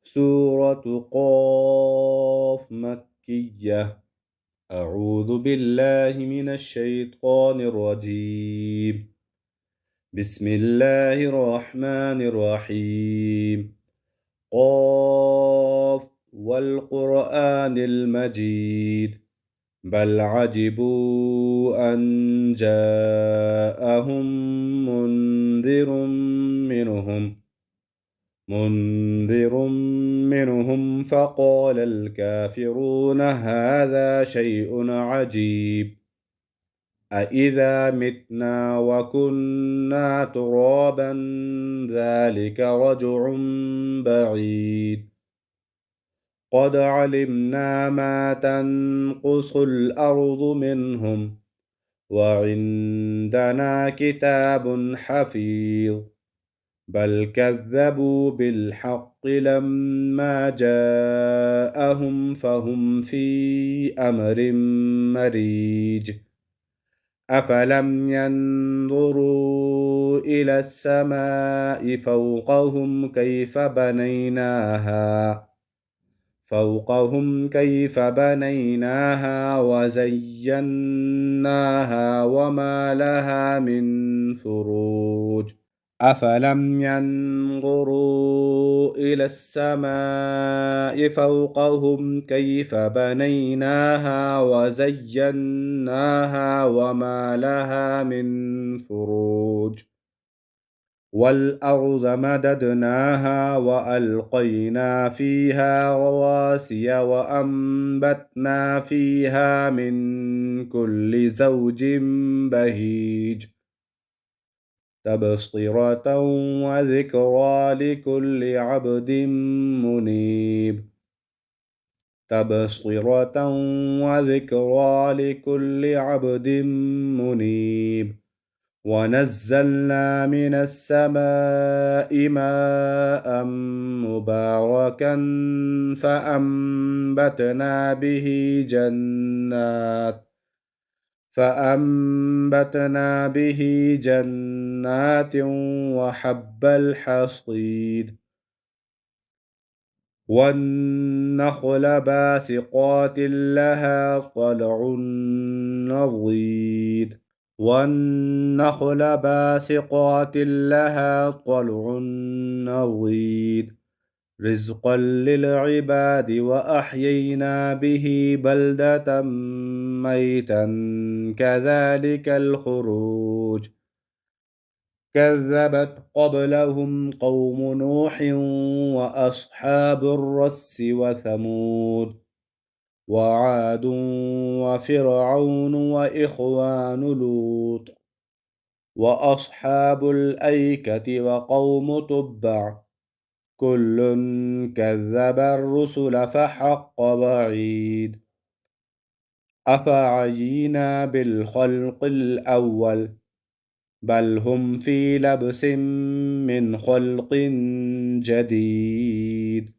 سورة قاف مكية. أعوذ بالله من الشيطان الرجيم. بسم الله الرحمن الرحيم. قاف والقرآن المجيد. بل عجبوا أن جاءهم منذر منهم فقال الكافرون هذا شيء عجيب أإذا متنا وكنا ترابا ذلك رجع بعيد قد علمنا ما تنقص الأرض منهم وعندنا كتاب حفيظ بل كذبوا بالحق لما جاءهم فهم في أمر مريج أفلم ينظروا إلى السماء فوقهم كيف بنيناها وزيناها وما لها من فروج أفلم ينظروا إلى السماء فوقهم كيف بنيناها وزيناها وما لها من فروج والأرض مددناها وألقينا فيها رواسي وأنبتنا فيها من كل زوج بهيج تبصرة وذكرى لكل عبد منيب ونزلنا من السماء ماء مباركا فأنبتنا به جنات وحب الحصيد والنخل باسقات لها طلع نضيد رزقا للعباد وأحيينا به بلدة ميتا كذلك الخروج كذبت قبلهم قوم نوح وأصحاب الرس وثمود وعاد وفرعون وإخوان لوط وأصحاب الأيكة وقوم تبع كل كذب الرسل فحق وعيد أفعينا بالخلق الأول بل هم في لبس من خلق جديد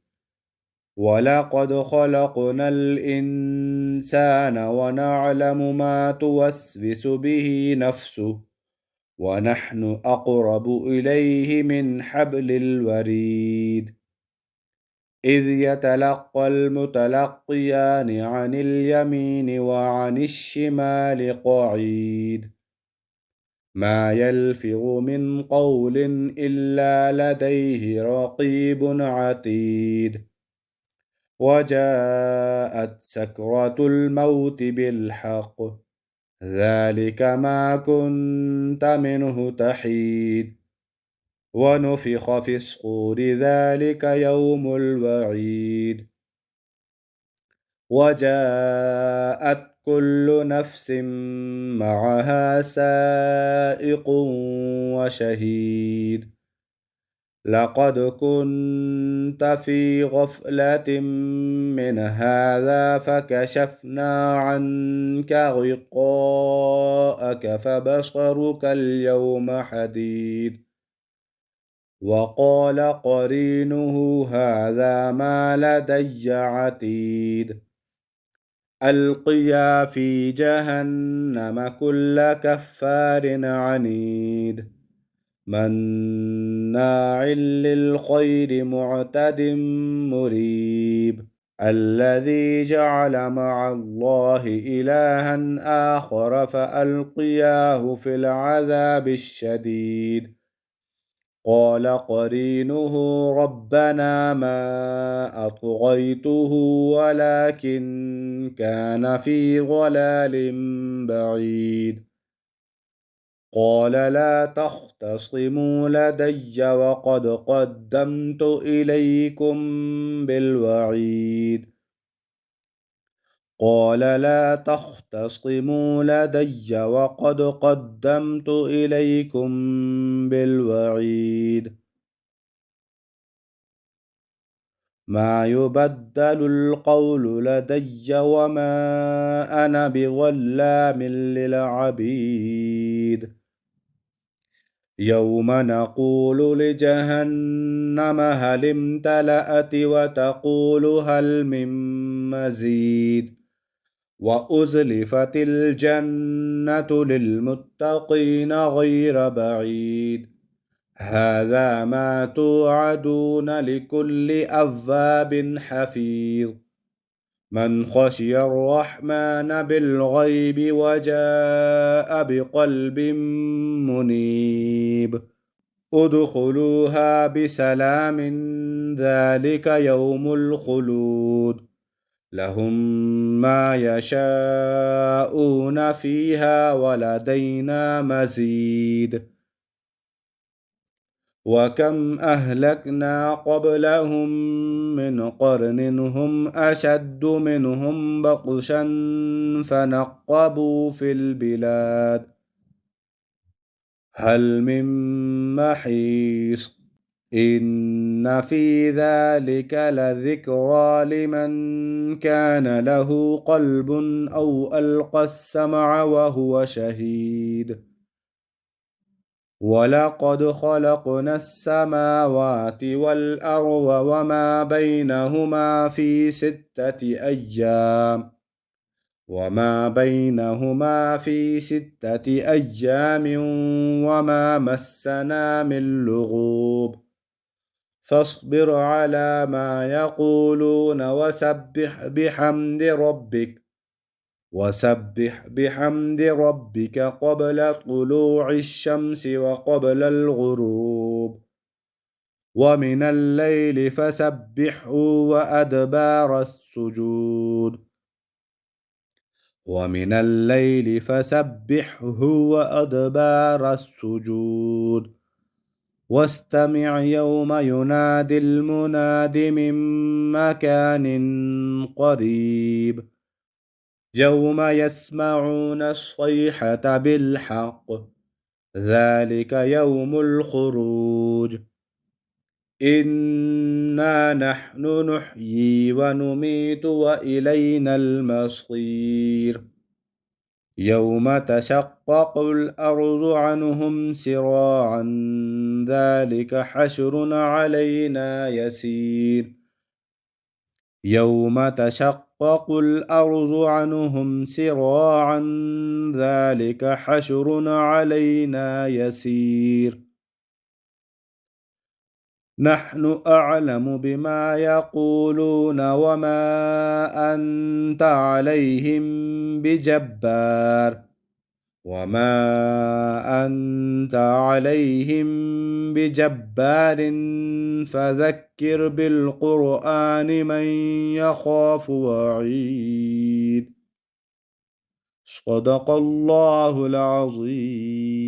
ولقد خلقنا الإنسان ونعلم ما توسوس به نفسه ونحن أقرب إليه من حبل الوريد إذ يتلقى المتلقيان عن اليمين وعن الشمال قعيد ما يلفظ من قول إلا لديه رقيب عتيد وجاءت سكرة الموت بالحق ذلك ما كنت منه تحيد ونفخ في الصور ذلك يوم الوعيد وجاءت كل نفس معها سائق وشهيد لقد كنت في غفلة من هذا فكشفنا عنك غطاءك فبصرك اليوم حديد وقال قرينه هذا ما لدي عتيد ألقيا في جهنم كل كفار عنيد مناع للخير معتد مريب الذي جعل مع الله إلها آخر فألقياه في العذاب الشديد قال قرينه ربنا ما أطغيته ولكن كان في ضلال بعيد قال لا تختصموا لدي وقد قدمت إليكم بالوعيد قال لا تختصموا لدي وقد قدمت إليكم بالوعيد ما يبدل القول لدي وما أنا بظلام للعبيد يوم نقول لجهنم هل امتلأت وتقول هل من مزيد وأزلفت الجنة للمتقين غير بعيد هذا ما توعدون لكل أواب حفيظ من خشي الرحمن بالغيب وجاء بقلب منيب ادخلوها بسلام ذلك يوم الخلود لهم ما يشاءون فيها ولدينا مزيد وكم أهلكنا قبلهم من قرن هم أشد منهم بطشا فنقبوا في البلاد هل من محيص إن في ذلك لذكرى لمن كان له قلب أو ألقى السمع وهو شهيد ولقد خلقنا السماوات والأرض وما بينهما في 6 أيام وما مسنا من لغوب فاصبر على ما يقولون وسبح بحمد ربك قبل طلوع الشمس وقبل الغروب ومن الليل فسبحه وأدبار السجود واستمع يوم ينادي المناد من مكان قريب يوم يسمعون الصيحة بالحق ذلك يوم الخروج إنا نحن نحيي ونميت وإلينا المصير يوم تشقق الأرض عنهم سراعا ذلك حشر علينا يسير يوم تشقق الأرض عنهم سراعا ذلك حشر علينا يسير نحن أعلم بما يقولون وما أنت عليهم بجبار فذكر بالقرآن من يخاف وعيد صدق الله العظيم.